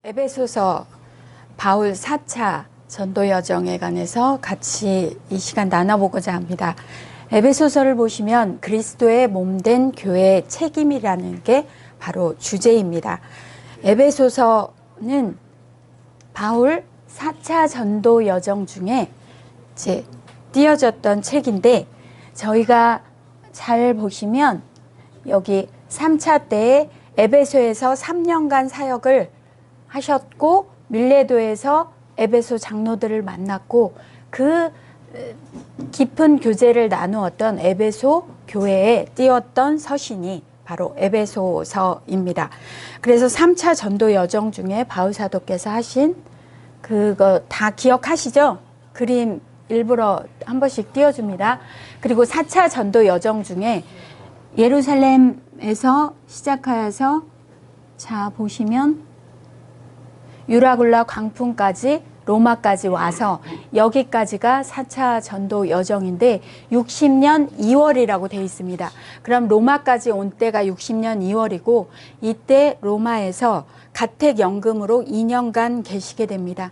에베소서 바울 4차 전도 여정에 관해서 같이 이 시간 나눠보고자 합니다. 에베소서를 보시면 그리스도의 몸된 교회의 책임이라는 게 바로 주제입니다. 에베소서는 바울 4차 전도 여정 중에 이제 띄어졌던 책인데, 저희가 잘 보시면 여기 3차 때에 에베소에서 3년간 사역을 하셨고, 밀레도에서 에베소 장로들을 만났고, 그 깊은 교제를 나누었던 에베소 교회에 띄었던 서신이 바로 에베소서입니다. 그래서 3차 전도 여정 중에 바울 사도께서 하신 그거 다 기억하시죠? 그림 일부러 한 번씩 띄워줍니다. 그리고 4차 전도 여정 중에 예루살렘에서 시작하여서 자 보시면 유라굴라 광풍까지 로마까지 와서 여기까지가 4차 전도 여정인데 60년 2월이라고 되어 있습니다. 그럼 로마까지 온 때가 60년 2월이고 이때 로마에서 가택연금으로 2년간 계시게 됩니다.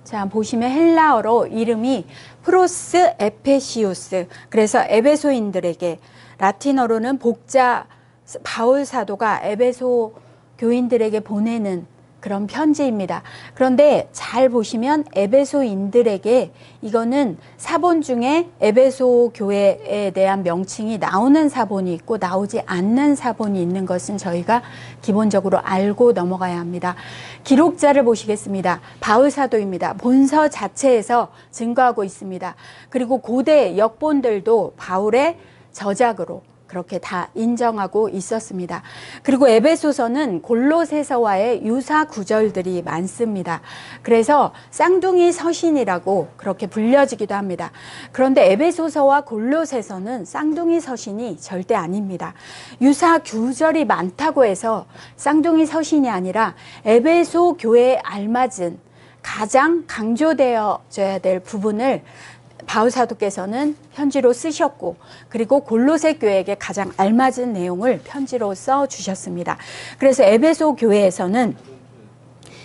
자 보시면 헬라어로 이름이 프로스 에페시우스, 그래서 에베소인들에게, 라틴어로는 복자 바울 사도가 에베소 교인들에게 보내는 그런 편지입니다. 그런데 잘 보시면 에베소인들에게 이거는 사본 중에 에베소 교회에 대한 명칭이 나오는 사본이 있고 나오지 않는 사본이 있는 것은 저희가 기본적으로 알고 넘어가야 합니다. 기록자를 보시겠습니다. 바울 사도입니다. 본서 자체에서 증거하고 있습니다. 그리고 고대 역본들도 바울의 저작으로 그렇게 다 인정하고 있었습니다. 그리고 에베소서는 골로새서와의 유사 구절들이 많습니다. 그래서 쌍둥이 서신이라고 그렇게 불려지기도 합니다. 그런데 에베소서와 골로새서는 쌍둥이 서신이 절대 아닙니다. 유사 구절이 많다고 해서 쌍둥이 서신이 아니라 에베소 교회에 알맞은 가장 강조되어져야 될 부분을 바울 사도께서는 편지로 쓰셨고, 그리고 골로새 교회에게 가장 알맞은 내용을 편지로 써 주셨습니다. 그래서 에베소 교회에서는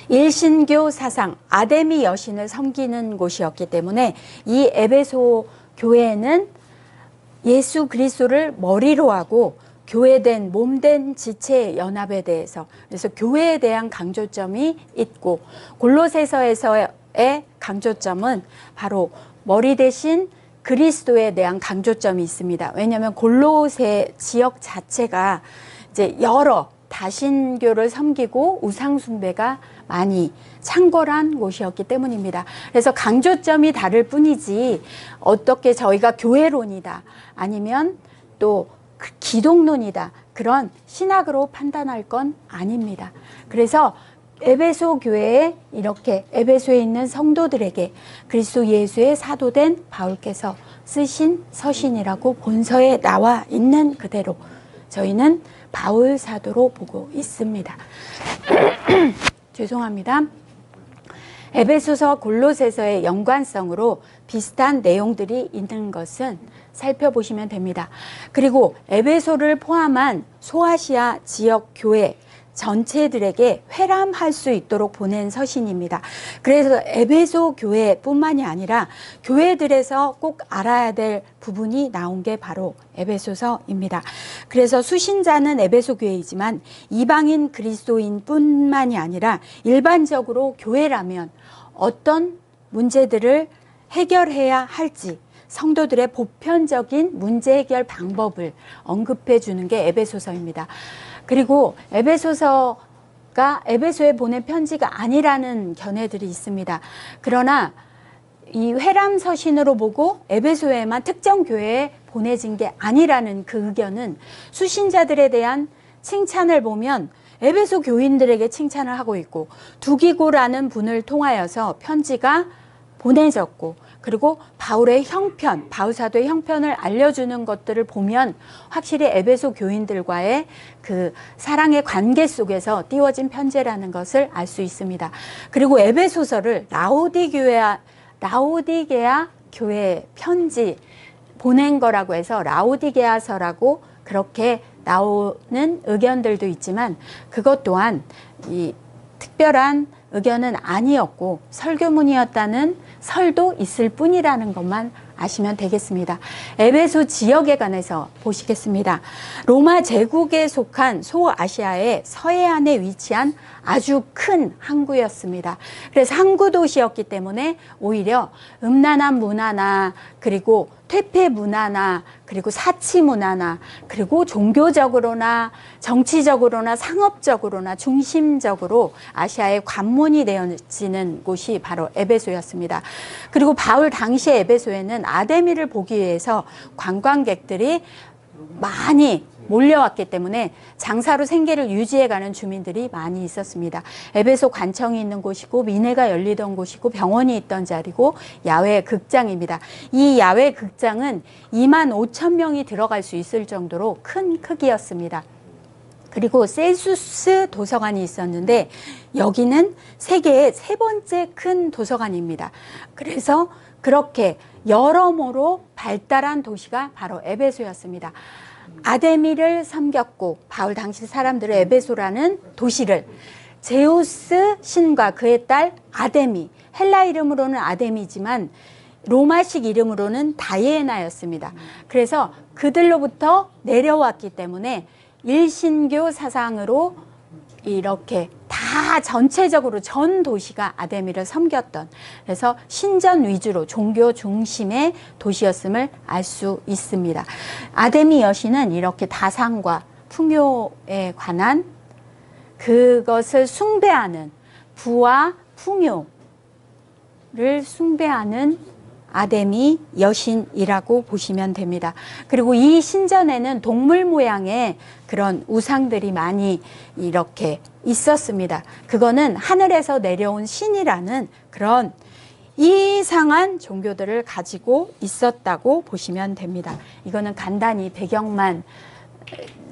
일신교 사상 아데미 여신을 섬기는 곳이었기 때문에 이 에베소 교회는 예수 그리스도를 머리로 하고 교회된 몸된 지체 연합에 대해서, 그래서 교회에 대한 강조점이 있고, 골로새서에서의 강조점은 바로 머리 대신 그리스도에 대한 강조점이 있습니다. 왜냐하면 골로새 지역 자체가 이제 여러 다신교를 섬기고 우상숭배가 많이 창궐한 곳이었기 때문입니다. 그래서 강조점이 다를 뿐이지 어떻게 저희가 교회론이다 아니면 또 기독론이다 그런 신학으로 판단할 건 아닙니다. 그래서 에베소 교회에 이렇게 에베소에 있는 성도들에게 그리스도 예수의 사도된 바울께서 쓰신 서신이라고 본서에 나와 있는 그대로 저희는 바울 사도로 보고 있습니다. 죄송합니다. 에베소서 골로새서의 연관성으로 비슷한 내용들이 있는 것은 살펴보시면 됩니다. 그리고 에베소를 포함한 소아시아 지역 교회 전체들에게 회람할 수 있도록 보낸 서신입니다. 그래서 에베소 교회뿐만이 아니라 교회들에서 꼭 알아야 될 부분이 나온 게 바로 에베소서입니다. 그래서 수신자는 에베소 교회이지만 이방인 그리스도인뿐만이 아니라 일반적으로 교회라면 어떤 문제들을 해결해야 할지 성도들의 보편적인 문제 해결 방법을 언급해 주는 게 에베소서입니다. 그리고 에베소서가 에베소에 보낸 편지가 아니라는 견해들이 있습니다. 그러나 이 회람 서신으로 보고 에베소에만 특정 교회에 보내진 게 아니라는 그 의견은 수신자들에 대한 칭찬을 보면 에베소 교인들에게 칭찬을 하고 있고, 두기고라는 분을 통하여서 편지가 보내졌고, 그리고 바울의 형편, 바울 사도의 형편을 알려주는 것들을 보면 확실히 에베소 교인들과의 그 사랑의 관계 속에서 띄워진 편지라는 것을 알 수 있습니다. 그리고 에베소서를 라오디게아 교회 편지 보낸 거라고 해서 라오디게아서라고 그렇게 나오는 의견들도 있지만, 그것 또한 이 특별한 의견은 아니었고 설교문이었다는 설도 있을 뿐이라는 것만 아시면 되겠습니다. 에베소 지역에 관해서 보시겠습니다. 로마 제국에 속한 소아시아의 서해안에 위치한 아주 큰 항구였습니다. 그래서 항구 도시였기 때문에 오히려 음란한 문화나 그리고 퇴폐 문화나 그리고 사치 문화나 그리고 종교적으로나 정치적으로나 상업적으로나 중심적으로 아시아의 관문이 되어지는 곳이 바로 에베소였습니다. 그리고 바울 당시 에베소에는 아데미를 보기 위해서 관광객들이 많이 몰려왔기 때문에 장사로 생계를 유지해가는 주민들이 많이 있었습니다. 에베소 관청이 있는 곳이고 미네가 열리던 곳이고 병원이 있던 자리고 야외 극장입니다. 이 야외 극장은 25,000명이 들어갈 수 있을 정도로 큰 크기였습니다. 그리고 셀수스 도서관이 있었는데 여기는 세계의 3번째 큰 도서관입니다. 그래서 그렇게 여러모로 발달한 도시가 바로 에베소였습니다. 아데미를 섬겼고 바울 당시 사람들은 에베소라는 도시를 제우스 신과 그의 딸 아데미, 헬라 이름으로는 아데미지만 로마식 이름으로는 다이애나였습니다. 그래서 그들로부터 내려왔기 때문에 일신교 사상으로 이렇게 다 전체적으로 전 도시가 아데미를 섬겼던, 그래서 신전 위주로 종교 중심의 도시였음을 알 수 있습니다. 아데미 여신은 이렇게 다상과 풍요에 관한 그것을 숭배하는 부와 풍요를 숭배하는 아데미 여신이라고 보시면 됩니다. 그리고 이 신전에는 동물 모양의 그런 우상들이 많이 이렇게 있었습니다. 그거는 하늘에서 내려온 신이라는 그런 이상한 종교들을 가지고 있었다고 보시면 됩니다. 이거는 간단히 배경만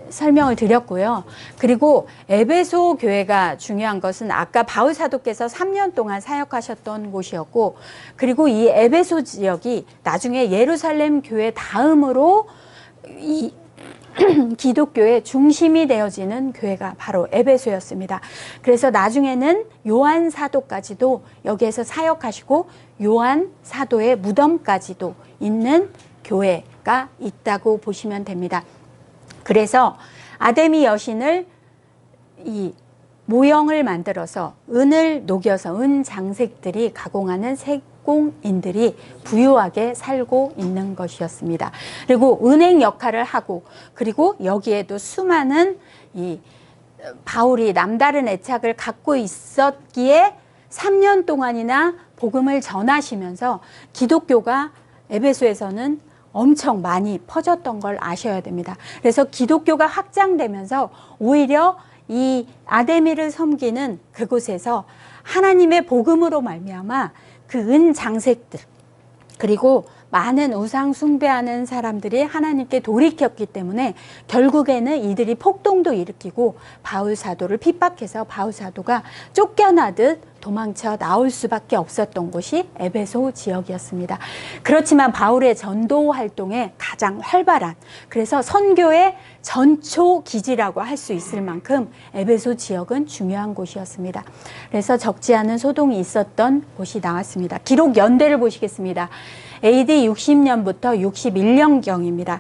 설명을 드렸고요. 그리고 에베소 교회가 중요한 것은 아까 바울 사도께서 3년 동안 사역하셨던 곳이었고, 그리고 이 에베소 지역이 나중에 예루살렘 교회 다음으로 이 기독교의 중심이 되어지는 교회가 바로 에베소였습니다. 그래서 나중에는 요한 사도까지도 여기에서 사역하시고 요한 사도의 무덤까지도 있는 교회가 있다고 보시면 됩니다. 그래서 아데미 여신을 이 모형을 만들어서 은을 녹여서 은 장색들이 가공하는 세공인들이 부유하게 살고 있는 것이었습니다. 그리고 은행 역할을 하고, 그리고 여기에도 수많은 이 바울이 남다른 애착을 갖고 있었기에 3년 동안이나 복음을 전하시면서 기독교가 에베소에서는 엄청 많이 퍼졌던 걸 아셔야 됩니다. 그래서 기독교가 확장되면서 오히려 이 아데미를 섬기는 그곳에서 하나님의 복음으로 말미암아 그 은 장색들, 그리고 많은 우상 숭배하는 사람들이 하나님께 돌이켰기 때문에 결국에는 이들이 폭동도 일으키고 바울 사도를 핍박해서 바울 사도가 쫓겨나듯 도망쳐 나올 수밖에 없었던 곳이 에베소 지역이었습니다. 그렇지만 바울의 전도 활동에 가장 활발한, 그래서 선교의 전초 기지라고 할 수 있을 만큼 에베소 지역은 중요한 곳이었습니다. 그래서 적지 않은 소동이 있었던 곳이 나왔습니다. 기록 연대를 보시겠습니다. AD 60년부터 61년경입니다.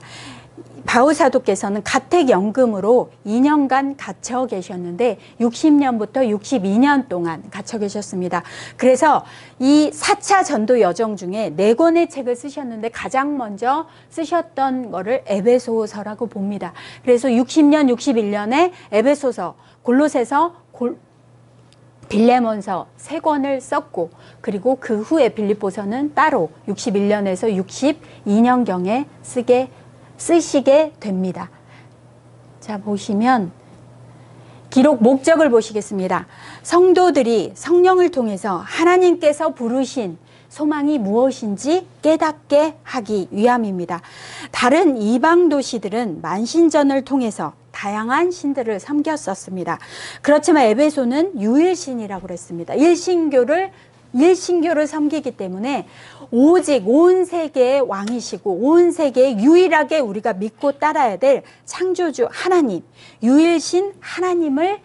바울 사도께서는 가택연금으로 2년간 갇혀 계셨는데 60년부터 62년 동안 갇혀 계셨습니다. 그래서 이 4차 전도 여정 중에 4권의 책을 쓰셨는데 가장 먼저 쓰셨던 거를 에베소서라고 봅니다. 그래서 60년, 61년에 에베소서, 골로새서, 빌레몬서 3권을 썼고, 그리고 그 후에 빌립보서는 따로 61년에서 62년경에 쓰시게 됩니다. 자, 보시면 기록 목적을 보시겠습니다. 성도들이 성령을 통해서 하나님께서 부르신 소망이 무엇인지 깨닫게 하기 위함입니다. 다른 이방 도시들은 만신전을 통해서 다양한 신들을 섬겼었습니다. 그렇지만 에베소는 유일신이라고 그랬습니다. 일신교를 섬기기 때문에 오직 온 세계의 왕이시고 온 세계에 유일하게 우리가 믿고 따라야 될 창조주 하나님, 유일신 하나님을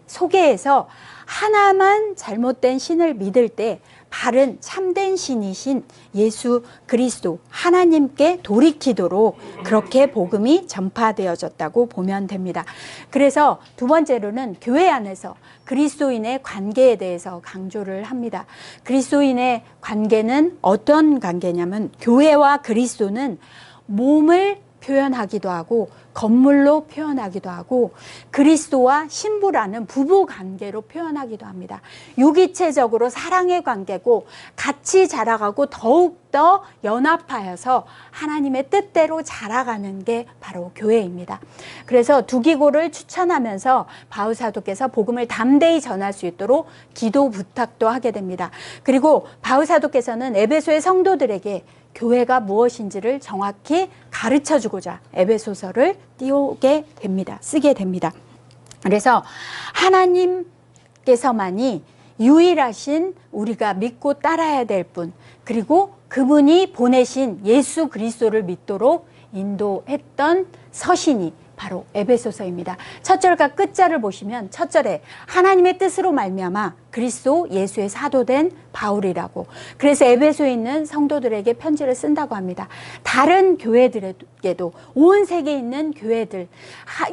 소개해서 하나만 잘못된 신을 믿을 때 바른 참된 신이신 예수 그리스도 하나님께 돌이키도록 그렇게 복음이 전파되어졌다고 보면 됩니다. 그래서 두 번째로는 교회 안에서 그리스도인의 관계에 대해서 강조를 합니다. 그리스도인의 관계는 어떤 관계냐면 교회와 그리스도는 몸을 표현하기도 하고 건물로 표현하기도 하고 그리스도와 신부라는 부부 관계로 표현하기도 합니다. 유기체적으로 사랑의 관계고 같이 자라가고 더욱더 연합하여서 하나님의 뜻대로 자라가는 게 바로 교회입니다. 그래서 두 기고를 추천하면서 바울 사도께서 복음을 담대히 전할 수 있도록 기도 부탁도 하게 됩니다. 그리고 바울 사도께서는 에베소의 성도들에게 교회가 무엇인지를 정확히 가르쳐주고자 에베소서를 띄우게 됩니다. 쓰게 됩니다. 그래서 하나님께서만이 유일하신 우리가 믿고 따라야 될 분, 그리고 그분이 보내신 예수 그리스도를 믿도록 인도했던 서신이 바로 에베소서입니다. 첫 절과 끝절을 보시면 첫 절에 하나님의 뜻으로 말미암아 그리스도 예수의 사도된 바울이라고, 그래서 에베소에 있는 성도들에게 편지를 쓴다고 합니다. 다른 교회들에게도, 온 세계에 있는 교회들,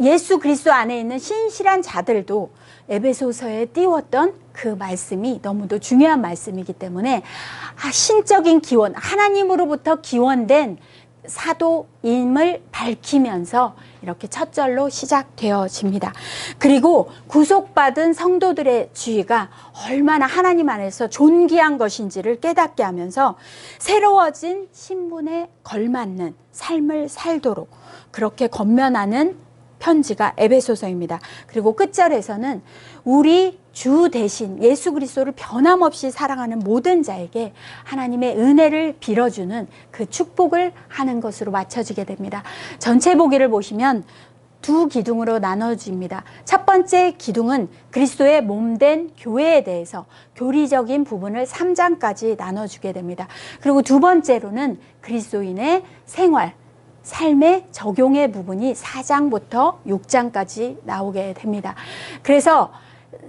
예수 그리스도 안에 있는 신실한 자들도 에베소서에 띄웠던 그 말씀이 너무도 중요한 말씀이기 때문에 신적인 기원, 하나님으로부터 기원된 사도임을 밝히면서 이렇게 첫 절로 시작되어집니다. 그리고 구속받은 성도들의 지위가 얼마나 하나님 안에서 존귀한 것인지를 깨닫게 하면서 새로워진 신분에 걸맞는 삶을 살도록 그렇게 권면하는 편지가 에베소서입니다. 그리고 끝절에서는 우리 주 대신 예수 그리스도를 변함없이 사랑하는 모든 자에게 하나님의 은혜를 빌어주는 그 축복을 하는 것으로 맞춰지게 됩니다. 전체 보기를 보시면 두 기둥으로 나눠집니다. 첫 번째 기둥은 그리스도의 몸된 교회에 대해서 교리적인 부분을 3장까지 나눠주게 됩니다. 그리고 두 번째로는 그리스도인의 생활, 삶의 적용의 부분이 4장부터 6장까지 나오게 됩니다. 그래서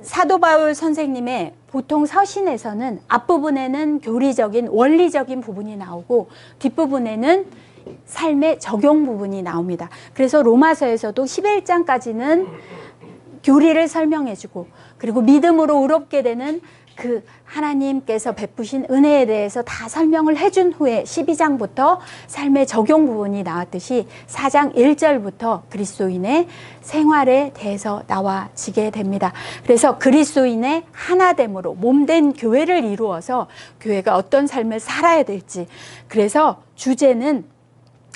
사도 바울 선생님의 보통 서신에서는 앞부분에는 교리적인 원리적인 부분이 나오고 뒷부분에는 삶의 적용 부분이 나옵니다. 그래서 로마서에서도 11장까지는 교리를 설명해주고, 그리고 믿음으로 의롭게 되는 그 하나님께서 베푸신 은혜에 대해서 다 설명을 해준 후에 12장부터 삶의 적용 부분이 나왔듯이 4장 1절부터 그리스도인의 생활에 대해서 나와지게 됩니다. 그래서 그리스도인의 하나됨으로 몸된 교회를 이루어서 교회가 어떤 삶을 살아야 될지, 그래서 주제는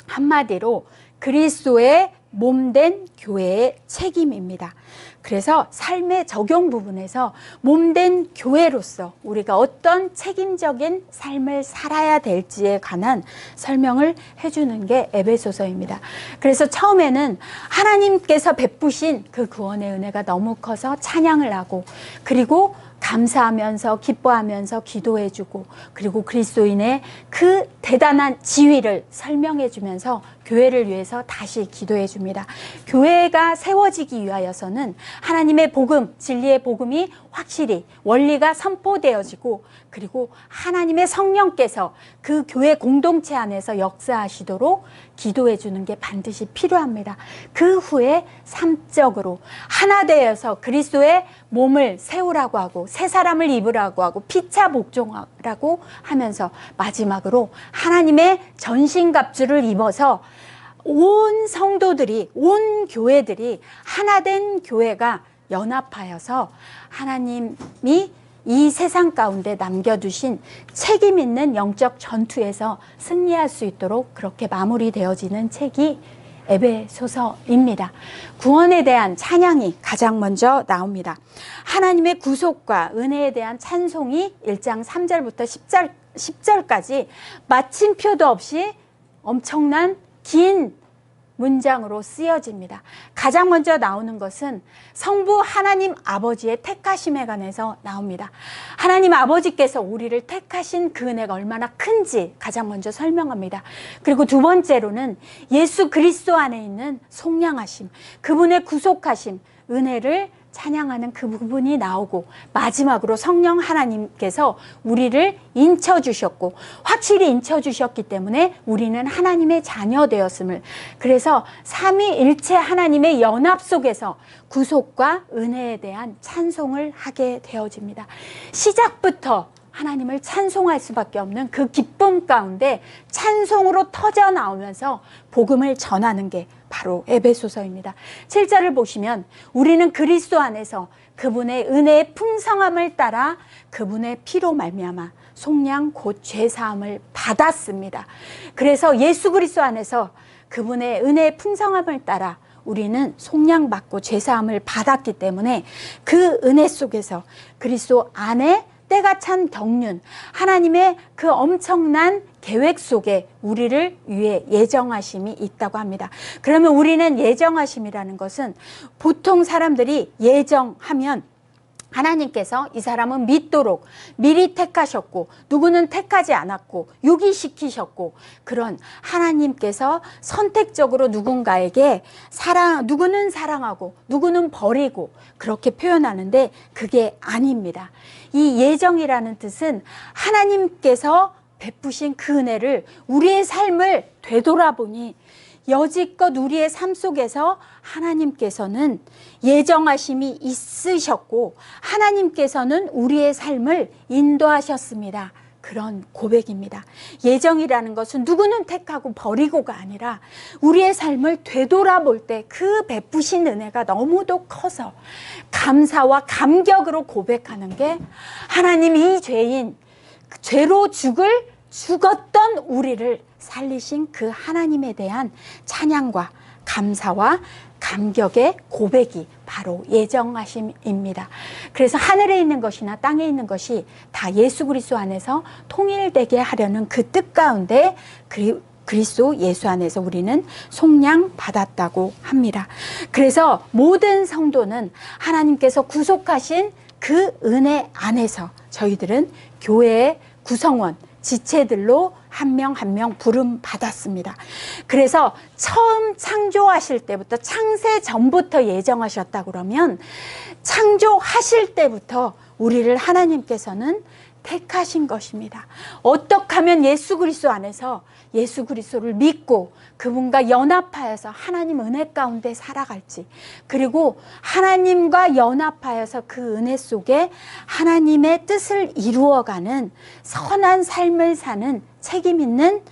한마디로 그리스도의 몸된 교회의 책임입니다. 그래서 삶의 적용 부분에서 몸된 교회로서 우리가 어떤 책임적인 삶을 살아야 될지에 관한 설명을 해주는 게 에베소서입니다. 그래서 처음에는 하나님께서 베푸신 그 구원의 은혜가 너무 커서 찬양을 하고, 그리고 감사하면서 기뻐하면서 기도해주고, 그리고 그리스도인의 그 대단한 지위를 설명해주면서 교회를 위해서 다시 기도해줍니다. 교회가 세워지기 위하여서는 하나님의 복음, 진리의 복음이 확실히 원리가 선포되어지고, 그리고 하나님의 성령께서 그 교회 공동체 안에서 역사하시도록 기도해 주는 게 반드시 필요합니다. 그 후에 삶적으로 하나 되어서 그리스도의 몸을 세우라고 하고, 새 사람을 입으라고 하고, 피차 복종하라고 하면서 마지막으로 하나님의 전신갑주를 입어서 온 성도들이, 온 교회들이 하나된 교회가 연합하여서 하나님이 이 세상 가운데 남겨두신 책임 있는 영적 전투에서 승리할 수 있도록 그렇게 마무리되어지는 책이 에베소서입니다. 구원에 대한 찬양이 가장 먼저 나옵니다. 하나님의 구속과 은혜에 대한 찬송이 1장 3절부터 10절까지 마침표도 없이 엄청난 긴 문장으로 쓰여집니다. 가장 먼저 나오는 것은 성부 하나님 아버지의 택하심에 관해서 나옵니다. 하나님 아버지께서 우리를 택하신 그 은혜가 얼마나 큰지 가장 먼저 설명합니다. 그리고 두 번째로는 예수 그리스도 안에 있는 속량하심, 그분의 구속하심, 은혜를 찬양하는 그 부분이 나오고, 마지막으로 성령 하나님께서 우리를 인쳐주셨고 확실히 인쳐주셨기 때문에 우리는 하나님의 자녀 되었음을, 그래서 삼위일체 하나님의 연합 속에서 구속과 은혜에 대한 찬송을 하게 되어집니다. 시작부터 하나님을 찬송할 수밖에 없는 그 기쁨 가운데 찬송으로 터져 나오면서 복음을 전하는 게 바로 에베소서입니다. 7절을 보시면 우리는 그리스도 안에서 그분의 은혜의 풍성함을 따라 그분의 피로 말미암아 속량 곧 죄사함을 받았습니다. 그래서 예수 그리스도 안에서 그분의 은혜의 풍성함을 따라 우리는 속량받고 죄사함을 받았기 때문에 그 은혜 속에서 그리스도 안에 때가 찬 경륜, 하나님의 그 엄청난 계획 속에 우리를 위해 예정하심이 있다고 합니다. 그러면 우리는 예정하심이라는 것은, 보통 사람들이 예정하면 하나님께서 이 사람은 믿도록 미리 택하셨고 누구는 택하지 않았고 유기시키셨고, 그런 하나님께서 선택적으로 누군가에게 누구는 사랑하고 누구는 버리고 그렇게 표현하는데 그게 아닙니다. 이 예정이라는 뜻은 하나님께서 베푸신 그 은혜를, 우리의 삶을 되돌아보니 여지껏 우리의 삶 속에서 하나님께서는 예정하심이 있으셨고 하나님께서는 우리의 삶을 인도하셨습니다. 그런 고백입니다. 예정이라는 것은 누구는 택하고 버리고가 아니라 우리의 삶을 되돌아볼 때 그 베푸신 은혜가 너무도 커서 감사와 감격으로 고백하는 게, 하나님 이 죄인, 죄로 죽었던 우리를 살리신 그 하나님에 대한 찬양과 감사와 감격의 고백이 바로 예정하심입니다. 그래서 하늘에 있는 것이나 땅에 있는 것이 다 예수 그리스도 안에서 통일되게 하려는 그 뜻 가운데 그리스도 예수 안에서 우리는 속량 받았다고 합니다. 그래서 모든 성도는 하나님께서 구속하신 그 은혜 안에서 저희들은 교회의 구성원, 지체들로 한 명 한 명 부름 받았습니다. 그래서 처음 창조하실 때부터, 창세 전부터 예정하셨다 그러면 창조하실 때부터 우리를 하나님께서는 택하신 것입니다. 어떻게 하면 예수 그리스도 안에서 예수 그리스도를 믿고 그분과 연합하여서 하나님 은혜 가운데 살아갈지, 그리고 하나님과 연합하여서 그 은혜 속에 하나님의 뜻을 이루어가는 선한 삶을 사는 책임 있는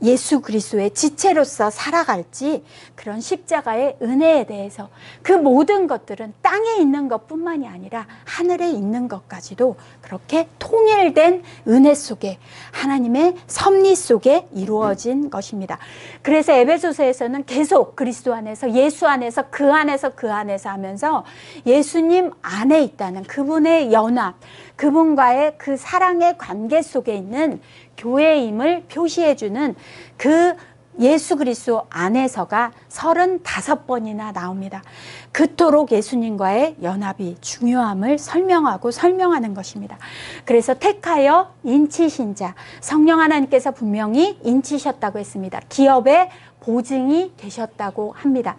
예수 그리스도의 지체로서 살아갈지, 그런 십자가의 은혜에 대해서 그 모든 것들은 땅에 있는 것뿐만이 아니라 하늘에 있는 것까지도 그렇게 통일된 은혜 속에, 하나님의 섭리 속에 이루어진 것입니다. 그래서 에베소서에서는 계속 그리스도 안에서, 예수 안에서, 그 안에서, 그 안에서 하면서 예수님 안에 있다는 그분의 연합, 그분과의 그 사랑의 관계 속에 있는 교회임을 표시해주는 그 예수 그리스도 안에서가 35번이나 나옵니다. 그토록 예수님과의 연합이 중요함을 설명하는 것입니다. 그래서 택하여 인치신 자, 성령 하나님께서 분명히 인치셨다고 했습니다. 기업의 보증이 되셨다고 합니다.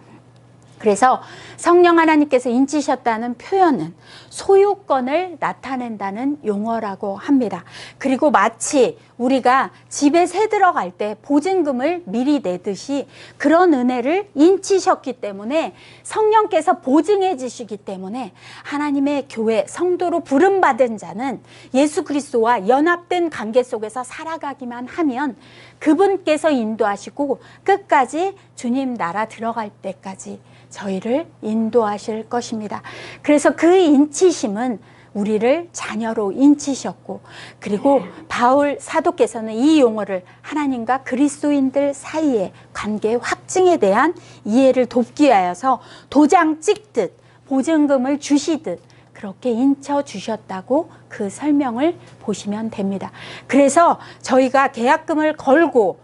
그래서 성령 하나님께서 인치셨다는 표현은 소유권을 나타낸다는 용어라고 합니다. 그리고 마치 우리가 집에 새 들어갈 때 보증금을 미리 내듯이 그런 은혜를 인치셨기 때문에, 성령께서 보증해 주시기 때문에 하나님의 교회 성도로 부름받은 자는 예수 그리스도와 연합된 관계 속에서 살아가기만 하면 그분께서 인도하시고 끝까지 주님 나라 들어갈 때까지 저희를 인도하실 것입니다. 그래서 그 인치심은 우리를 자녀로 인치셨고, 그리고 바울 사도께서는 이 용어를 하나님과 그리스도인들 사이의 관계 확증에 대한 이해를 돕기 위하여서 도장 찍듯 보증금을 주시듯 그렇게 인쳐 주셨다고 그 설명을 보시면 됩니다. 그래서 저희가 계약금을 걸고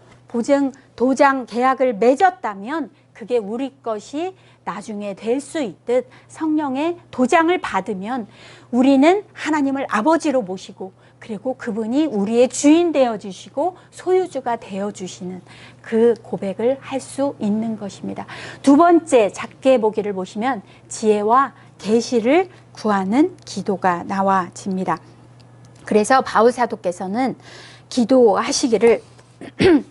도장 계약을 맺었다면 그게 우리 것이 나중에 될 수 있듯 성령의 도장을 받으면 우리는 하나님을 아버지로 모시고 그리고 그분이 우리의 주인 되어주시고 소유주가 되어주시는 그 고백을 할 수 있는 것입니다. 두 번째 작게 보기를 보시면 지혜와 계시를 구하는 기도가 나와집니다. 그래서 바울 사도께서는 기도하시기를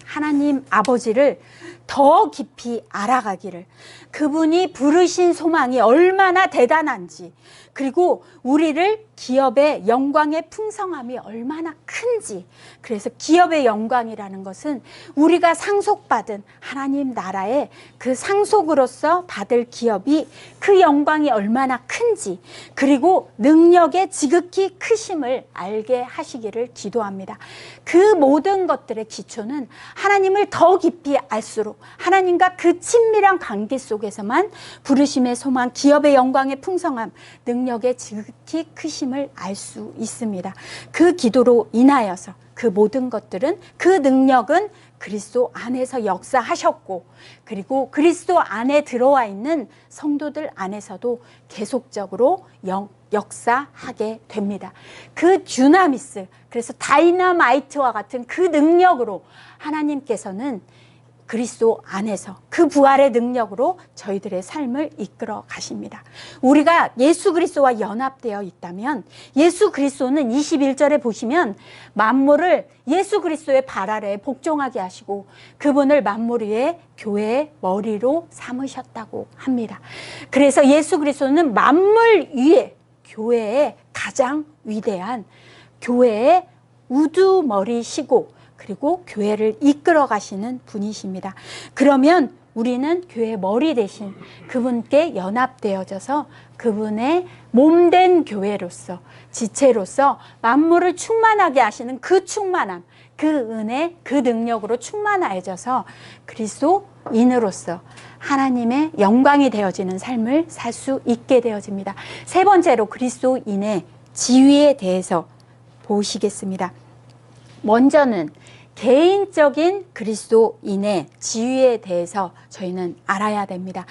하나님 아버지를 더 깊이 알아가기를, 그분이 부르신 소망이 얼마나 대단한지, 그리고 우리를 기업의 영광의 풍성함이 얼마나 큰지. 그래서 기업의 영광이라는 것은 우리가 상속받은 하나님 나라의 그 상속으로서 받을 기업이 그 영광이 얼마나 큰지, 그리고 능력의 지극히 크심을 알게 하시기를 기도합니다. 그 모든 것들의 기초는 하나님을 더 깊이 알수록 하나님과 그 친밀한 관계 속에서만 부르심의 소망, 기업의 영광의 풍성함, 능력의 지극히 크심을 알 수 있습니다. 그 기도로 인하여서 그 모든 것들은, 그 능력은 그리스도 안에서 역사하셨고, 그리고 그리스도 안에 들어와 있는 성도들 안에서도 계속적으로 역사하게 됩니다. 그 듀나미스, 그래서 다이너마이트와 같은 그 능력으로 하나님께서는 그리스도 안에서 그 부활의 능력으로 저희들의 삶을 이끌어 가십니다. 우리가 예수 그리스도와 연합되어 있다면, 예수 그리스도는 21절에 보시면 만물을 예수 그리스도의 발 아래에 복종하게 하시고 그분을 만물 위에 교회의 머리로 삼으셨다고 합니다. 그래서 예수 그리스도는 만물 위에 교회의 가장 위대한, 교회의 우두머리시고 그리고 교회를 이끌어 가시는 분이십니다. 그러면 우리는 교회 머리 대신 그분께 연합되어져서 그분의 몸된 교회로서, 지체로서 만물을 충만하게 하시는 그 충만함, 그 은혜, 그 능력으로 충만해져서 그리스도인으로서 하나님의 영광이 되어지는 삶을 살 수 있게 되어집니다. 세 번째로 그리스도인의 지위에 대해서 보시겠습니다. 먼저는 개인적인 그리스도인의 지위에 대해서 저희는 알아야 됩니다.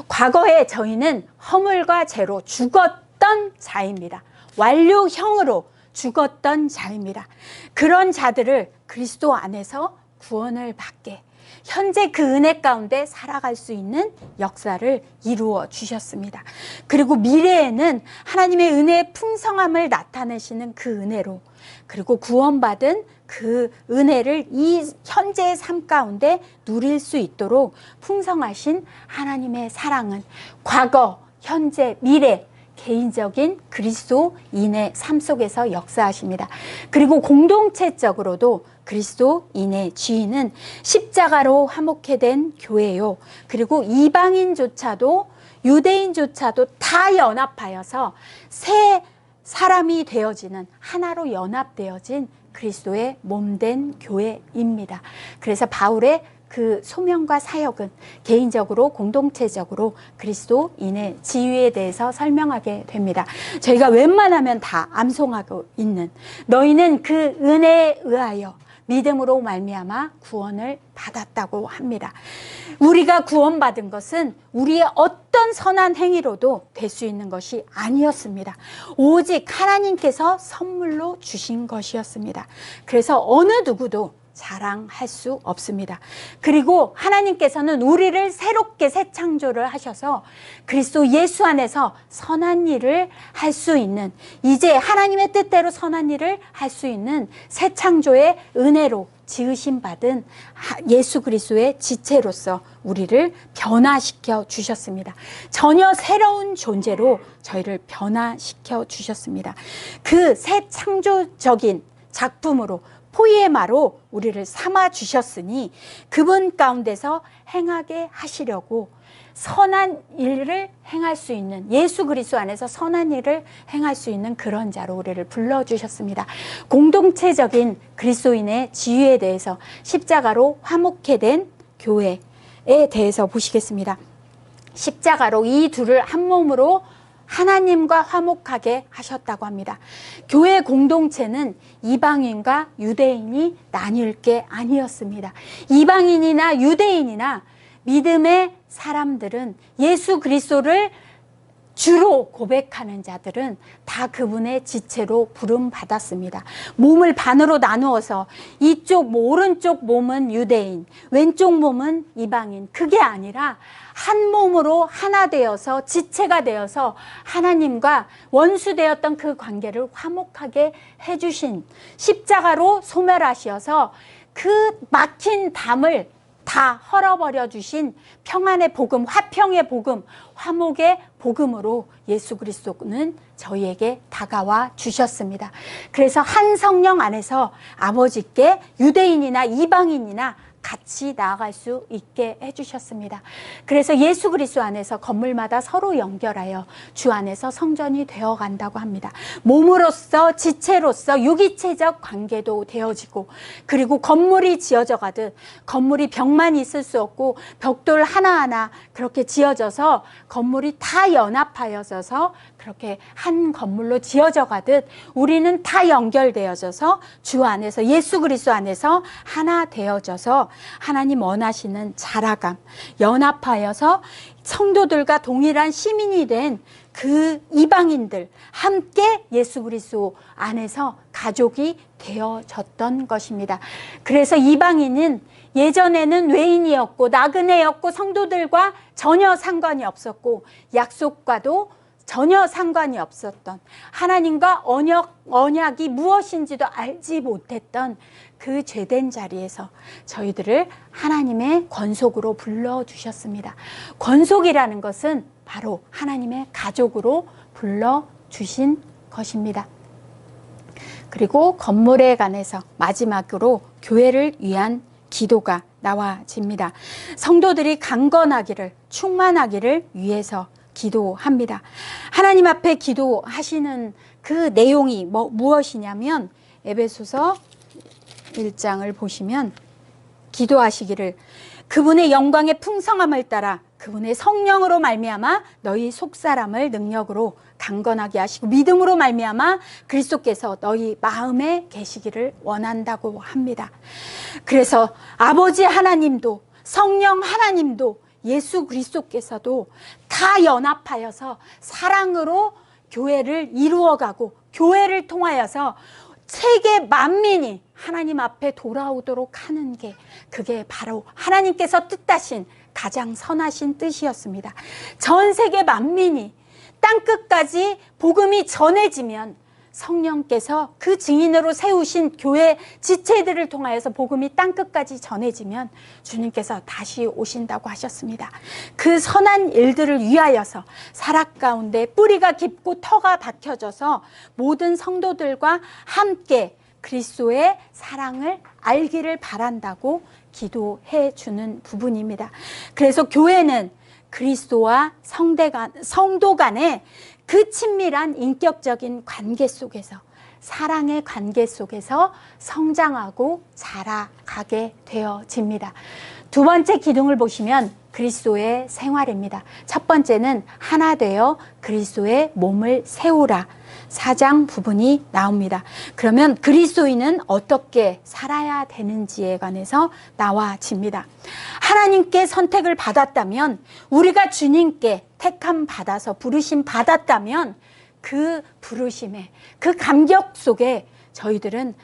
과거에 저희는 허물과 죄로 죽었던 자입니다. 완료형으로 죽었던 자입니다. 그런 자들을 그리스도 안에서 구원을 받게, 현재 그 은혜 가운데 살아갈 수 있는 역사를 이루어 주셨습니다. 그리고 미래에는 하나님의 은혜의 풍성함을 나타내시는 그 은혜로, 그리고 구원받은 그 은혜를 이 현재의 삶 가운데 누릴 수 있도록 풍성하신 하나님의 사랑은 과거, 현재, 미래 개인적인 그리스도인의 삶 속에서 역사하십니다. 그리고 공동체적으로도 그리스도인의 지위는 십자가로 화목해 된 교회요, 그리고 이방인조차도 유대인조차도 다 연합하여서 새 사람이 되어지는, 하나로 연합되어진 그리스도의 몸된 교회입니다. 그래서 바울의 그 소명과 사역은 개인적으로 공동체적으로 그리스도인의 지위에 대해서 설명하게 됩니다. 저희가 웬만하면 다 암송하고 있는, 너희는 그 은혜에 의하여 믿음으로 말미암아 구원을 받았다고 합니다. 우리가 구원받은 것은 우리의 어떤 선한 행위로도 될 수 있는 것이 아니었습니다. 오직 하나님께서 선물로 주신 것이었습니다. 그래서 어느 누구도 자랑할 수 없습니다. 그리고 하나님께서는 우리를 새롭게 새 창조를 하셔서 그리스도 예수 안에서 선한 일을 할 수 있는, 이제 하나님의 뜻대로 선한 일을 할 수 있는 새 창조의 은혜로 지으심 받은 예수 그리스도의 지체로서 우리를 변화시켜 주셨습니다. 전혀 새로운 존재로 저희를 변화시켜 주셨습니다. 그 새 창조적인 작품으로, 포이에마로 우리를 삼아 주셨으니 그분 가운데서 행하게 하시려고 선한 일을 행할 수 있는, 예수 그리스도 안에서 선한 일을 행할 수 있는 그런 자로 우리를 불러주셨습니다. 공동체적인 그리스도인의 지위에 대해서 십자가로 화목해 된 교회에 대해서 보시겠습니다. 십자가로 이 둘을 한 몸으로 하나님과 화목하게 하셨다고 합니다. 교회 공동체는 이방인과 유대인이 나뉠 게 아니었습니다. 이방인이나 유대인이나 믿음의 사람들은 예수 그리스도를 주로 고백하는 자들은 다 그분의 지체로 부름받았습니다. 몸을 반으로 나누어서 이쪽 오른쪽 몸은 유대인, 왼쪽 몸은 이방인, 그게 아니라 한 몸으로 하나 되어서 지체가 되어서 하나님과 원수되었던 그 관계를 화목하게 해주신, 십자가로 소멸하셔서 그 막힌 담을 다 헐어버려 주신 평안의 복음, 화평의 복음, 화목의 복음으로 예수 그리스도는 저희에게 다가와 주셨습니다. 그래서 한 성령 안에서 아버지께 유대인이나 이방인이나 같이 나아갈 수 있게 해주셨습니다. 그래서 예수 그리스도 안에서 건물마다 서로 연결하여 주 안에서 성전이 되어간다고 합니다. 몸으로서 지체로서 유기체적 관계도 되어지고, 그리고 건물이 지어져 가듯 건물이 벽만 있을 수 없고 벽돌 하나하나 그렇게 지어져서 건물이 다 연합하여져서 그렇게 한 건물로 지어져 가듯 우리는 다 연결되어져서 주 안에서, 예수 그리스도 안에서 하나 되어져서 하나님 원하시는 자라감, 연합하여서 성도들과 동일한 시민이 된 그 이방인들 함께 예수 그리스도 안에서 가족이 되어졌던 것입니다. 그래서 이방인은 예전에는 외인이었고 나그네였고 성도들과 전혀 상관이 없었고 약속과도 전혀 상관이 없었던, 하나님과 언약이 무엇인지도 알지 못했던 그 죄된 자리에서 저희들을 하나님의 권속으로 불러주셨습니다. 권속이라는 것은 바로 하나님의 가족으로 불러주신 것입니다. 그리고 건물에 관해서 마지막으로 교회를 위한 기도가 나와집니다. 성도들이 강건하기를, 충만하기를 위해서 기도합니다. 하나님 앞에 기도하시는 그 내용이 무엇이냐면, 에베소서 1장을 보시면 기도하시기를 그분의 영광의 풍성함을 따라 그분의 성령으로 말미암아 너희 속사람을 능력으로 강건하게 하시고 믿음으로 말미암아 그리스도께서 너희 마음에 계시기를 원한다고 합니다. 그래서 아버지 하나님도 성령 하나님도 예수 그리스도께서도 다 연합하여서 사랑으로 교회를 이루어가고, 교회를 통하여서 세계 만민이 하나님 앞에 돌아오도록 하는 게, 그게 바로 하나님께서 뜻하신 가장 선하신 뜻이었습니다. 전 세계 만민이 땅끝까지 복음이 전해지면 성령께서 그 증인으로 세우신 교회 지체들을 통하여서 복음이 땅끝까지 전해지면 주님께서 다시 오신다고 하셨습니다. 그 선한 일들을 위하여서 사락 가운데 뿌리가 깊고 터가 박혀져서 모든 성도들과 함께 그리스도의 사랑을 알기를 바란다고 기도해 주는 부분입니다. 그래서 교회는 그리스도와 성도 간의 그 친밀한 인격적인 관계 속에서, 사랑의 관계 속에서 성장하고 자라가게 되어집니다. 두 번째 기둥을 보시면 그리스도의 생활입니다. 첫 번째는 하나 되어 그리스도의 몸을 세우라, 4장 부분이 나옵니다. 그러면 그리스도인은 어떻게 살아야 되는지에 관해서 나와집니다. 하나님께 선택을 받았다면, 우리가 주님께 택함 받아서 부르심 받았다면 그 부르심에, 그 감격 속에 저희들은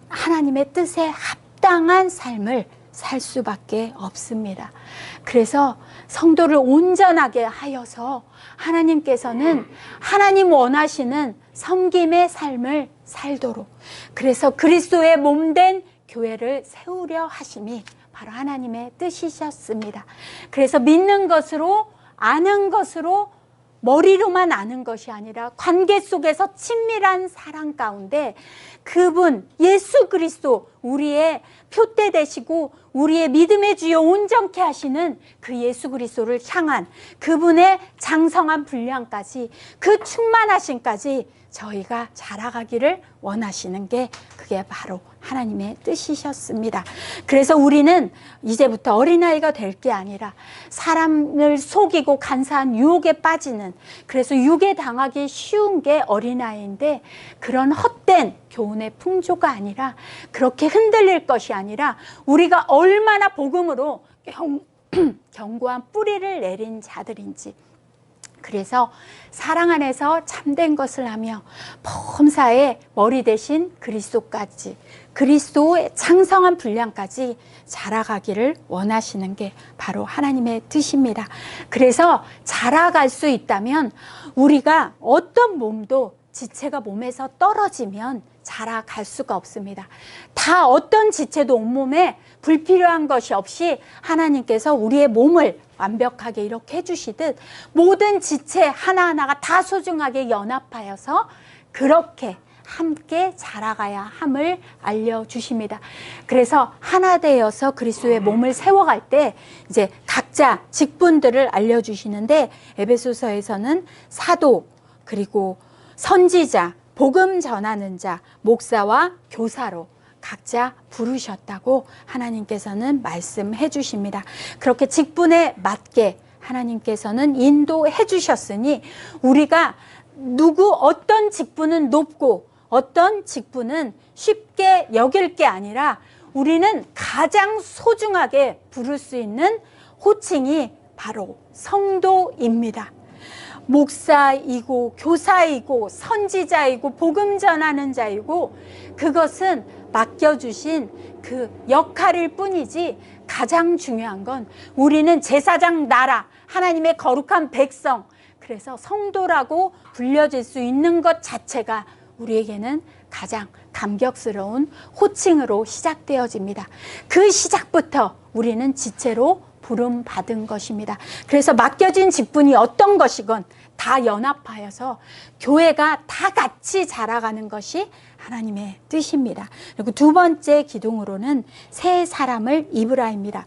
하나님의 뜻에 합당한 삶을 살 수밖에 없습니다. 그래서 성도를 온전하게 하여서 하나님께서는 하나님 원하시는 섬김의 삶을 살도록, 그래서 그리스도의 몸된 교회를 세우려 하심이 바로 하나님의 뜻이셨습니다. 그래서 믿는 것으로, 아는 것으로, 머리로만 아는 것이 아니라 관계 속에서 친밀한 사랑 가운데 그분 예수 그리스도, 우리의 표대 되시고 우리의 믿음의 주요 온전케 하시는 그 예수 그리스도를 향한 그분의 장성한 분량까지, 그 충만하심까지 저희가 자라가기를 원하시는 게, 그게 바로 하나님의 뜻이셨습니다. 그래서 우리는 이제부터 어린아이가 될 게 아니라 사람을 속이고 간사한 유혹에 빠지는, 그래서 유혹에 당하기 쉬운 게 어린아이인데, 그런 헛된 교훈의 풍조가 아니라, 그렇게 흔들릴 것이 아니라 우리가 얼마나 복음으로 견고한 뿌리를 내린 자들인지, 그래서 사랑 안에서 참된 것을 하며 범사의 머리 대신 그리스도까지, 그리스도의 장성한 분량까지 자라가기를 원하시는 게 바로 하나님의 뜻입니다. 그래서 자라갈 수 있다면 우리가 어떤 몸도 지체가 몸에서 떨어지면 자라갈 수가 없습니다. 다 어떤 지체도 온몸에 불필요한 것이 없이 하나님께서 우리의 몸을 완벽하게 이렇게 해주시듯 모든 지체 하나하나가 다 소중하게 연합하여서 그렇게 함께 자라가야 함을 알려주십니다. 그래서 하나 되어서 그리스도의 몸을 세워갈 때 이제 각자 직분들을 알려주시는데, 에베소서에서는 사도, 그리고 선지자, 복음 전하는 자, 목사와 교사로 각자 부르셨다고 하나님께서는 말씀해 주십니다. 그렇게 직분에 맞게 하나님께서는 인도해 주셨으니 우리가 어떤 직분은 높고 어떤 직분은 쉽게 여길 게 아니라 우리는 가장 소중하게 부를 수 있는 호칭이 바로 성도입니다. 목사이고 교사이고 선지자이고 복음 전하는 자이고 그것은 맡겨주신 그 역할일 뿐이지, 가장 중요한 건 우리는 제사장 나라, 하나님의 거룩한 백성, 그래서 성도라고 불려질 수 있는 것 자체가 우리에게는 가장 감격스러운 호칭으로 시작되어집니다. 그 시작부터 우리는 지체로 부름받은 것입니다. 그래서 맡겨진 직분이 어떤 것이건 다 연합하여서 교회가 다 같이 자라가는 것이 하나님의 뜻입니다. 그리고 두 번째 기둥으로는 새 사람을 입으라입니다.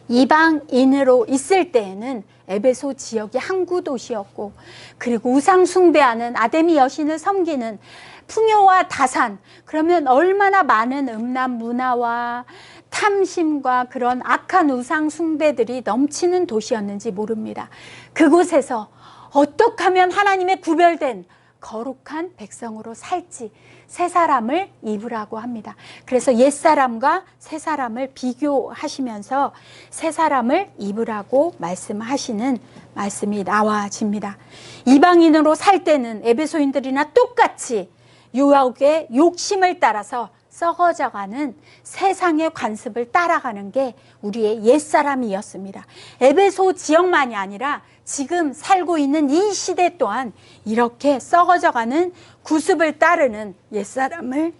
이방인으로 있을 때에는 에베소 지역이 항구 도시였고, 그리고 우상 숭배하는 아데미 여신을 섬기는 풍요와 다산, 그러면 얼마나 많은 음란 문화와 탐심과 그런 악한 우상 숭배들이 넘치는 도시였는지 모릅니다. 그곳에서 어떻게 하면 하나님의 구별된 거룩한 백성으로 살지 새 사람을 입으라고 합니다. 그래서 옛사람과 새 사람을 비교하시면서 새 사람을 입으라고 말씀하시는 말씀이 나와집니다. 이방인으로 살 때는 에베소인들이나 똑같이 유혹의 욕심을 따라서 썩어져가는 세상의 관습을 따라가는 게 우리의 옛사람이었습니다. 에베소 지역만이 아니라 지금 살고 있는 이 시대 또한 이렇게 썩어져가는 구습을 따르는 옛사람을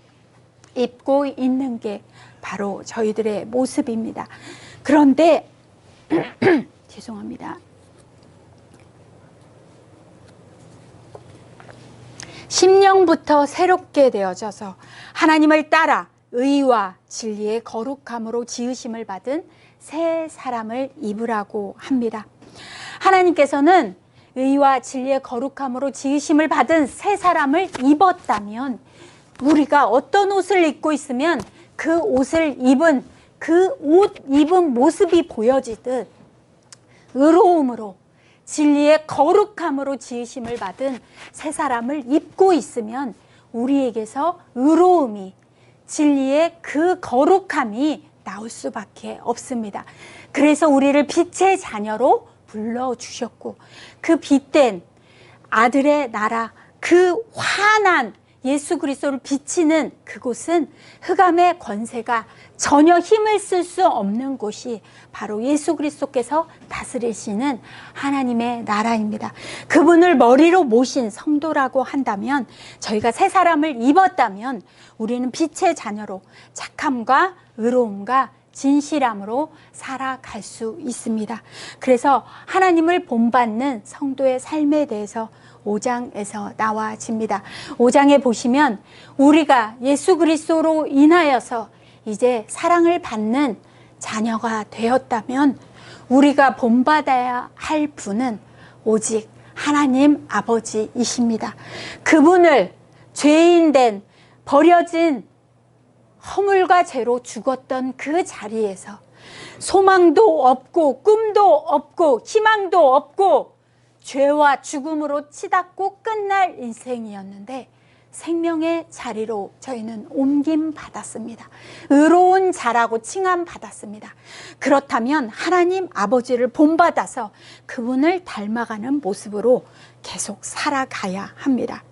입고 있는 게 바로 저희들의 모습입니다. 그런데 죄송합니다. 심령부터 새롭게 되어져서 하나님을 따라 의와 진리의 거룩함으로 지으심을 받은 새 사람을 입으라고 합니다. 하나님께서는 의와 진리의 거룩함으로 지으심을 받은 새 사람을 입었다면, 우리가 어떤 옷을 입고 있으면 그 옷을 입은 그 옷 입은 모습이 보여지듯 의로움으로 진리의 거룩함으로 지으심을 받은 새 사람을 입고 있으면 우리에게서 의로움이, 진리의 그 거룩함이 나올 수밖에 없습니다. 그래서 우리를 빛의 자녀로 불러주셨고, 그 빛된 아들의 나라, 그 환한 예수 그리스도를 비치는 그곳은 흑암의 권세가 전혀 힘을 쓸 수 없는 곳이 바로 예수 그리스도께서 다스리시는 하나님의 나라입니다. 그분을 머리로 모신 성도라고 한다면, 저희가 새 사람을 입었다면 우리는 빛의 자녀로 착함과 의로움과 진실함으로 살아갈 수 있습니다. 그래서 하나님을 본받는 성도의 삶에 대해서 5장에서 나와집니다. 5장에 보시면 우리가 예수 그리스도로 인하여서 이제 사랑을 받는 자녀가 되었다면 우리가 본받아야 할 분은 오직 하나님 아버지이십니다. 그분을 죄인된 버려진 허물과 죄로 죽었던 그 자리에서 소망도 없고 꿈도 없고 희망도 없고 죄와 죽음으로 치닫고 끝날 인생이었는데 생명의 자리로 저희는 옮김 받았습니다. 의로운 자라고 칭함 받았습니다. 그렇다면 하나님 아버지를 본받아서 그분을 닮아가는 모습으로 계속 살아가야 합니다.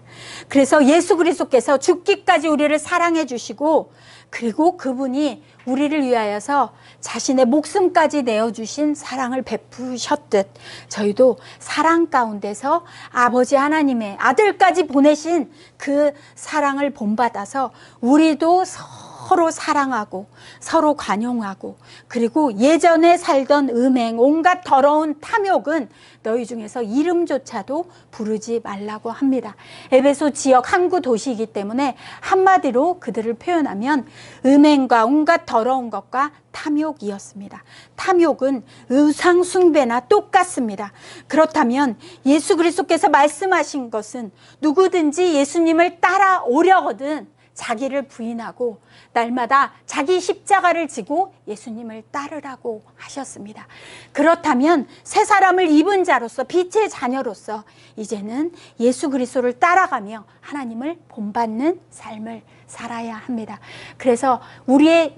그래서 예수 그리스도께서 죽기까지 우리를 사랑해 주시고, 그리고 그분이 우리를 위하여서 자신의 목숨까지 내어주신 사랑을 베푸셨듯 저희도 사랑 가운데서 아버지 하나님의 아들까지 보내신 그 사랑을 본받아서 우리도 서로 사랑하고 서로 관용하고, 그리고 예전에 살던 음행, 온갖 더러운 탐욕은 너희 중에서 이름조차도 부르지 말라고 합니다. 에베소 지역 항구 도시이기 때문에 한마디로 그들을 표현하면 음행과 온갖 더러운 것과 탐욕이었습니다. 탐욕은 의상 숭배나 똑같습니다. 그렇다면 예수 그리스도께서 말씀하신 것은 누구든지 예수님을 따라오려거든 자기를 부인하고 날마다 자기 십자가를 지고 예수님을 따르라고 하셨습니다. 그렇다면 새 사람을 입은 자로서, 빛의 자녀로서 이제는 예수 그리스도를 따라가며 하나님을 본받는 삶을 살아야 합니다. 그래서 우리의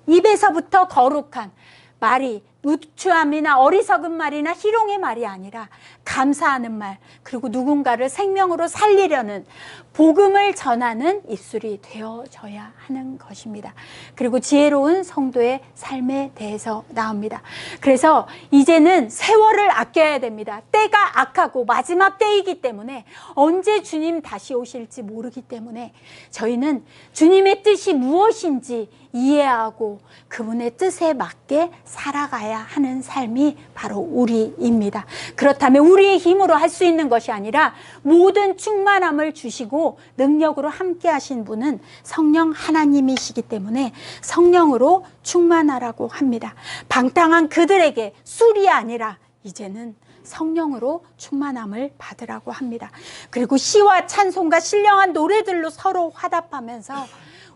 입에서부터 거룩한 말이 우추함이나 어리석은 말이나 희롱의 말이 아니라 감사하는 말, 그리고 누군가를 생명으로 살리려는 복음을 전하는 입술이 되어져야 하는 것입니다. 그리고 지혜로운 성도의 삶에 대해서 나옵니다. 그래서 이제는 세월을 아껴야 됩니다. 때가 악하고 마지막 때이기 때문에 언제 주님 다시 오실지 모르기 때문에 저희는 주님의 뜻이 무엇인지 이해하고 그분의 뜻에 맞게 살아가야 하는 삶이 바로 우리입니다. 그렇다면 우리의 힘으로 할 수 있는 것이 아니라 모든 충만함을 주시고 능력으로 함께 하신 분은 성령 하나님이시기 때문에 성령으로 충만하라고 합니다. 방탕한 그들에게 술이 아니라 이제는 성령으로 충만함을 받으라고 합니다. 그리고 시와 찬송과 신령한 노래들로 서로 화답하면서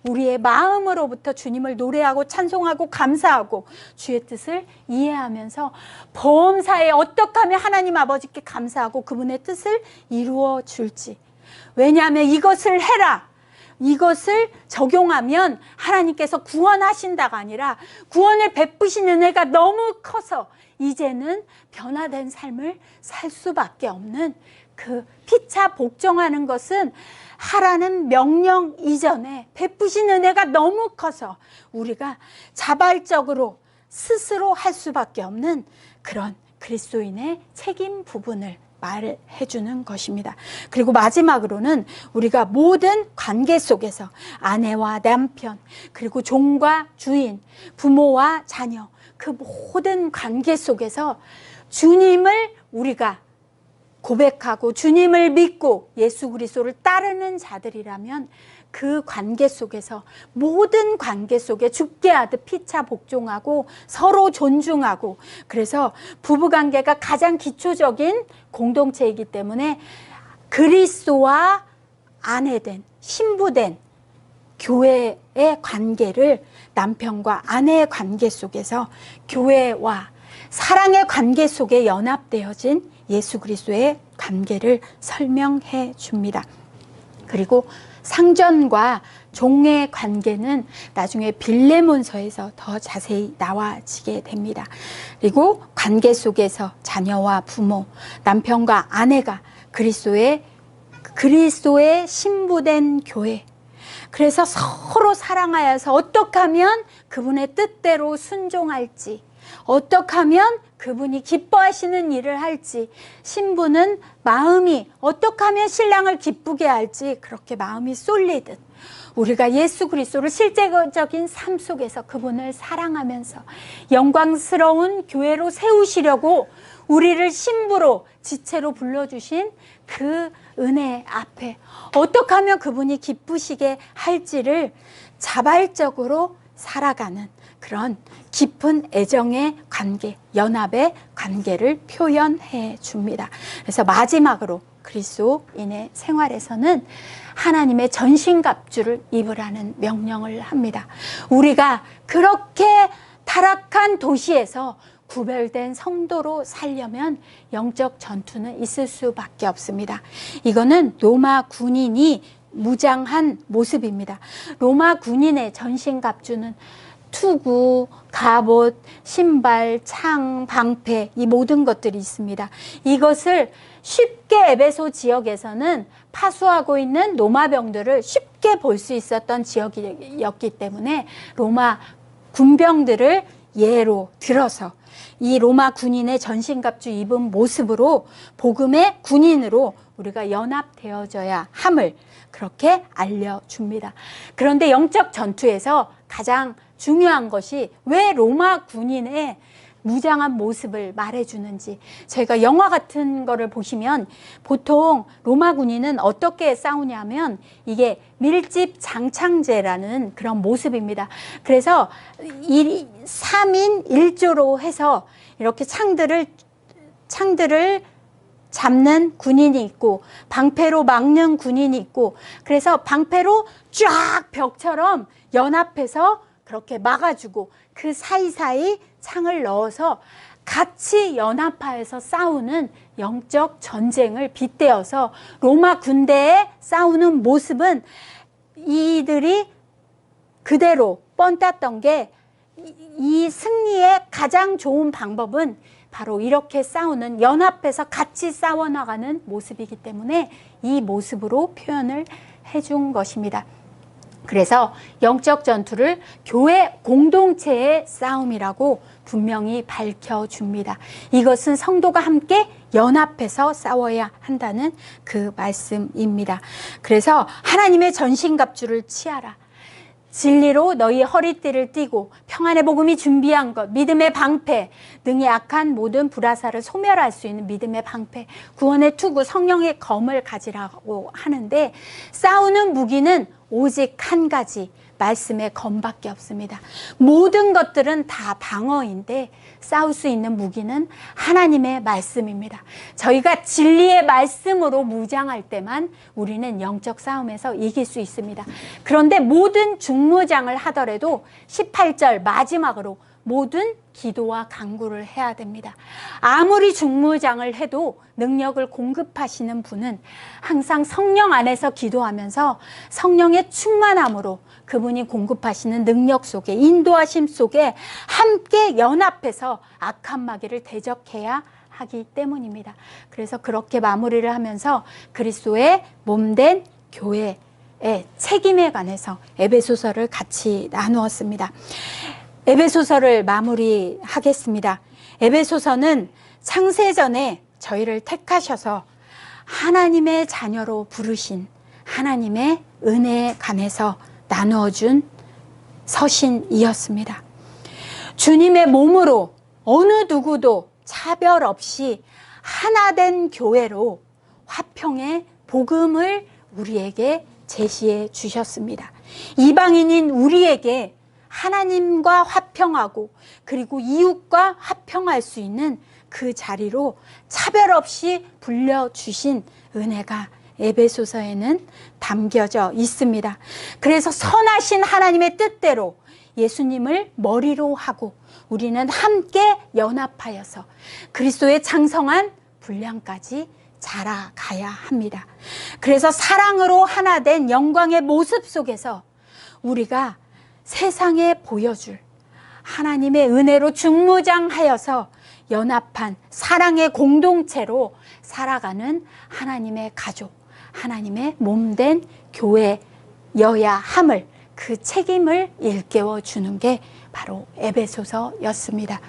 우리의 마음으로부터 주님을 노래하고 찬송하고 감사하고 주의 뜻을 이해하면서 범사에 어떻게 하면 하나님 아버지께 감사하고 그분의 뜻을 이루어 줄지. 왜냐하면 이것을 해라, 이것을 적용하면 하나님께서 구원하신다가 아니라 구원을 베푸시는 은혜가 너무 커서 이제는 변화된 삶을 살 수밖에 없는, 그 피차 복종하는 것은 하라는 명령 이전에 베푸신 은혜가 너무 커서 우리가 자발적으로 스스로 할 수밖에 없는 그런 그리스도인의 책임 부분을 말해 주는 것입니다. 그리고 마지막으로는 우리가 모든 관계 속에서 아내와 남편, 그리고 종과 주인, 부모와 자녀, 그 모든 관계 속에서 주님을 우리가 고백하고 주님을 믿고 예수 그리스도를 따르는 자들이라면 그 관계 속에서, 모든 관계 속에 죽게 하듯 피차 복종하고 서로 존중하고, 그래서 부부관계가 가장 기초적인 공동체이기 때문에 그리스도와 아내된, 신부된 교회의 관계를 남편과 아내의 관계 속에서 교회와 사랑의 관계 속에 연합되어진 예수 그리스도의 관계를 설명해 줍니다. 그리고 상전과 종의 관계는 나중에 빌레몬서에서 더 자세히 나와지게 됩니다. 그리고 관계 속에서 자녀와 부모, 남편과 아내가 그리스도의 신부된 교회, 그래서 서로 사랑하여서 어떻게 하면 그분의 뜻대로 순종할지, 어떻게 하면 그분이 기뻐하시는 일을 할지, 신부는 마음이 어떻게 하면 신랑을 기쁘게 할지 그렇게 마음이 쏠리듯 우리가 예수 그리스도를 실제적인 삶 속에서 그분을 사랑하면서 영광스러운 교회로 세우시려고 우리를 신부로 지체로 불러주신 그 은혜 앞에 어떻게 하면 그분이 기쁘시게 할지를 자발적으로 살아가는 그런 깊은 애정의 관계, 연합의 관계를 표현해 줍니다. 그래서 마지막으로 그리스도인의 생활에서는 하나님의 전신갑주를 입으라는 명령을 합니다. 우리가 그렇게 타락한 도시에서 구별된 성도로 살려면 영적 전투는 있을 수밖에 없습니다. 이거는 로마 군인이 무장한 모습입니다. 로마 군인의 전신갑주는 투구, 갑옷, 신발, 창, 방패 이 모든 것들이 있습니다. 이것을 쉽게 에베소 지역에서는 파수하고 있는 로마 병들을 쉽게 볼 수 있었던 지역이었기 때문에 로마 군병들을 예로 들어서 이 로마 군인의 전신갑주 입은 모습으로 복음의 군인으로 우리가 연합되어져야 함을 그렇게 알려줍니다. 그런데 영적 전투에서 가장 중요한 것이 왜 로마 군인의 무장한 모습을 말해주는지, 저희가 영화 같은 거를 보시면 보통 로마 군인은 어떻게 싸우냐면 이게 밀집 장창제라는 그런 모습입니다. 그래서 3인 1조로 해서 이렇게 창들을 잡는 군인이 있고 방패로 막는 군인이 있고, 그래서 방패로 쫙 벽처럼 연합해서 그렇게 막아주고 그 사이사이 창을 넣어서 같이 연합하여서 싸우는 영적 전쟁을 빗대어서 로마 군대에 싸우는 모습은 이들이 그대로 뻔땄던 게, 이 승리의 가장 좋은 방법은 바로 이렇게 싸우는, 연합해서 같이 싸워나가는 모습이기 때문에 이 모습으로 표현을 해준 것입니다. 그래서 영적 전투를 교회 공동체의 싸움이라고 분명히 밝혀줍니다. 이것은 성도가 함께 연합해서 싸워야 한다는 그 말씀입니다. 그래서 하나님의 전신갑주를 취하라. 진리로 너희 허리띠를 띠고 평안의 복음이 준비한 것, 믿음의 방패, 능히 악한 모든 불화살을 소멸할 수 있는 믿음의 방패, 구원의 투구, 성령의 검을 가지라고 하는데, 싸우는 무기는 오직 한 가지, 말씀의 검밖에 없습니다. 모든 것들은 다 방어인데 싸울 수 있는 무기는 하나님의 말씀입니다. 저희가 진리의 말씀으로 무장할 때만 우리는 영적 싸움에서 이길 수 있습니다. 그런데 모든 중무장을 하더라도 18절 마지막으로 모든 기도와 간구를 해야 됩니다. 아무리 중무장을 해도 능력을 공급하시는 분은 항상 성령 안에서 기도하면서 성령의 충만함으로 그분이 공급하시는 능력 속에, 인도하심 속에 함께 연합해서 악한 마귀를 대적해야 하기 때문입니다. 그래서 그렇게 마무리를 하면서 그리스도의 몸된 교회의 책임에 관해서 에베소서를 같이 나누었습니다. 에베소서를 마무리하겠습니다. 에베소서는 창세전에 저희를 택하셔서 하나님의 자녀로 부르신 하나님의 은혜에 관해서 나누어준 서신이었습니다. 주님의 몸으로 어느 누구도 차별 없이 하나된 교회로 화평의 복음을 우리에게 제시해 주셨습니다. 이방인인 우리에게 하나님과 화평하고 그리고 이웃과 화평할 수 있는 그 자리로 차별 없이 불려주신 은혜가 에베소서에는 담겨져 있습니다. 그래서 선하신 하나님의 뜻대로 예수님을 머리로 하고 우리는 함께 연합하여서 그리스도의 장성한 분량까지 자라가야 합니다. 그래서 사랑으로 하나 된 영광의 모습 속에서 우리가 세상에 보여줄 하나님의 은혜로 중무장하여서 연합한 사랑의 공동체로 살아가는 하나님의 가족, 하나님의 몸된 교회여야 함을, 그 책임을 일깨워 주는 게 바로 에베소서였습니다.